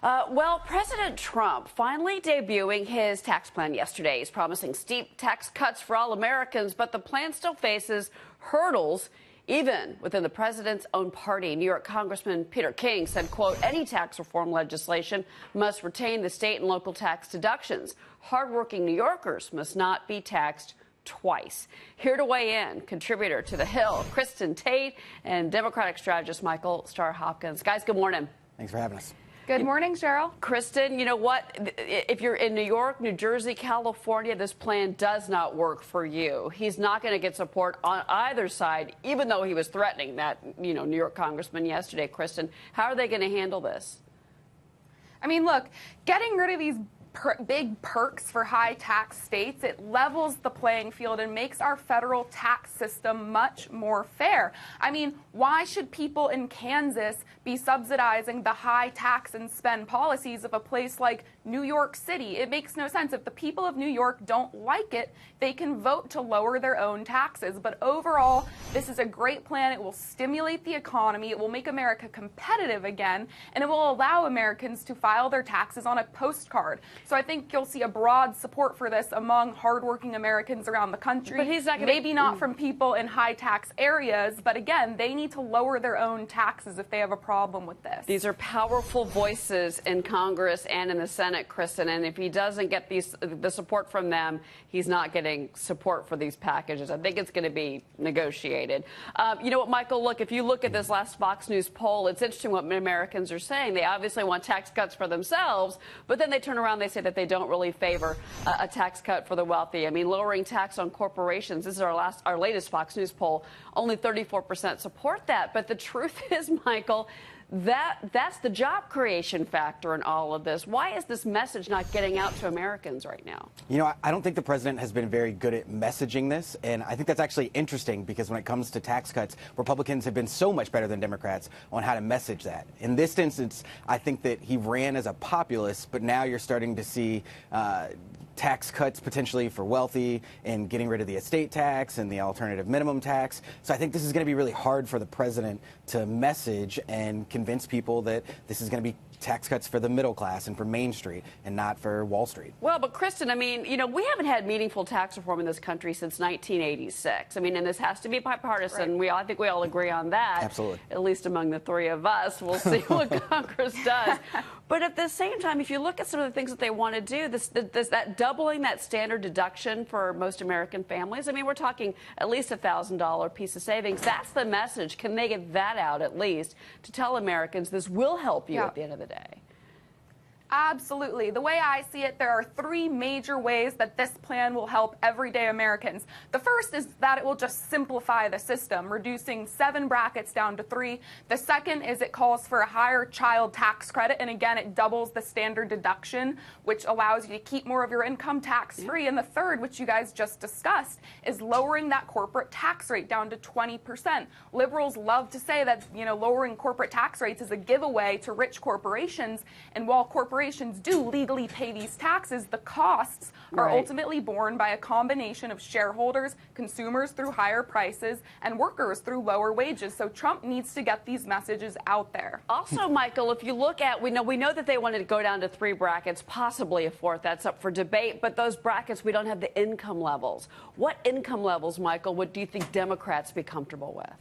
Well, President Trump finally debuting his tax plan yesterday. He's promising steep tax cuts for all Americans, but the plan still faces hurdles even within the president's own party. New York Congressman Peter King said, quote, any tax reform legislation must retain the state and local tax deductions. Hardworking New Yorkers must not be taxed twice. Here to weigh in, contributor to The Hill, Kristin Tate, and Democratic strategist Michael Starr Hopkins. Guys, good morning. Thanks for having us. Good morning, Cheryl. Kristin, you know what? If you're in New York, New Jersey, California, this plan does not work for you. He's not going to get support on either side, even though he was threatening that, New York congressman yesterday, Kristin. How are they going to handle this? I mean, look, getting rid of these big perks for high tax states, it levels the playing field and makes our federal tax system much more fair. I mean, why should people in Kansas be subsidizing the high tax and spend policies of a place like New York City? It makes no sense. If the people of New York don't like it, they can vote to lower their own taxes. But overall, this is a great plan. It will stimulate the economy. It will make America competitive again, and it will allow Americans to file their taxes on a postcard. So I think you'll see a broad support for this among hardworking Americans around the country. But he's not gonna, maybe not from people in high tax areas, but again, they need to lower their own taxes if they have a problem with this. These are powerful voices in Congress and in the Senate, Kristin, and if he doesn't get the support from them, he's not getting support for these packages. I think it's going to be negotiated. You know what, Michael, look, if you look at this last Fox News poll, it's interesting what Americans are saying. They obviously want tax cuts for themselves, but then they turn around, they say that they don't really favor a tax cut for the wealthy. I mean, lowering tax on corporations, this is our latest Fox News poll, only 34% support that. But the truth is, Michael, that's the job creation factor in all of this. Why is this message not getting out to Americans right now? You know, I don't think the president has been very good at messaging this, and I think that's actually interesting because when it comes to tax cuts, Republicans have been so much better than Democrats on how to message that. In this instance, I think that he ran as a populist, but now you're starting to see tax cuts potentially for wealthy and getting rid of the estate tax and the alternative minimum tax. So I think this is going to be really hard for the president to message and convince people that this is going to be tax cuts for the middle class and for Main Street and not for Wall Street. Well, but Kristin, I mean, we haven't had meaningful tax reform in this country since 1986. I mean, and this has to be bipartisan. Right. I think we all agree on that. Absolutely. At least among the three of us. We'll see what Congress does. But at the same time, if you look at some of the things that they want to do, that doubling that standard deduction for most American families, I mean, we're talking at least $1,000 piece of savings. That's the message. Can they get that out at least to tell Americans this will help you at the end of the day? Absolutely. The way I see it, there are three major ways that this plan will help everyday Americans. The first is that it will just simplify the system, reducing 7 brackets down to 3. The second is it calls for a higher child tax credit, and again, it doubles the standard deduction, which allows you to keep more of your income tax-free. And the third, which you guys just discussed, is lowering that corporate tax rate down to 20%. Liberals love to say that, lowering corporate tax rates is a giveaway to rich corporations, and while corporations do legally pay these taxes, the costs are ultimately borne by a combination of shareholders, consumers through higher prices, and workers through lower wages. So Trump needs to get these messages out there. Also, Michael, if you look at, we know that they wanted to go down to 3 brackets, possibly a 4th. That's up for debate. But those brackets, we don't have the income levels. What income levels, Michael, do you think Democrats be comfortable with?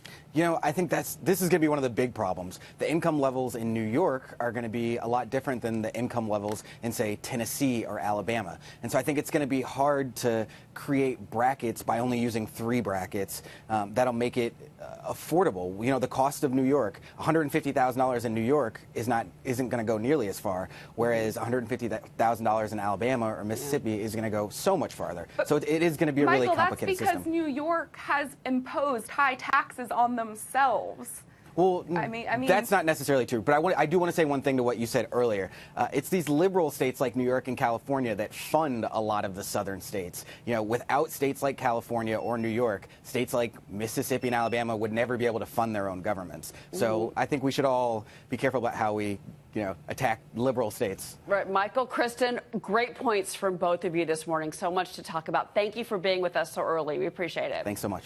I think this is going to be one of the big problems. The income levels in New York are going to be a lot different than the income levels in, say, Tennessee or Alabama. And so I think it's going to be hard to create brackets by only using 3 brackets. That'll make it affordable. The cost of New York, $150,000 in New York isn't going to go nearly as far, whereas $150,000 in Alabama or Mississippi is going to go so much farther. So it is going to be a really complicated system. Michael, that's because New York has imposed high taxes on themselves. Well, I mean, that's not necessarily true. But I do want to say one thing to what you said earlier. It's these liberal states like New York and California that fund a lot of the southern states. Without states like California or New York, states like Mississippi and Alabama would never be able to fund their own governments. So I think we should all be careful about how we attack liberal states. Right. Michael, Kristin, great points from both of you this morning. So much to talk about. Thank you for being with us so early. We appreciate it. Thanks so much.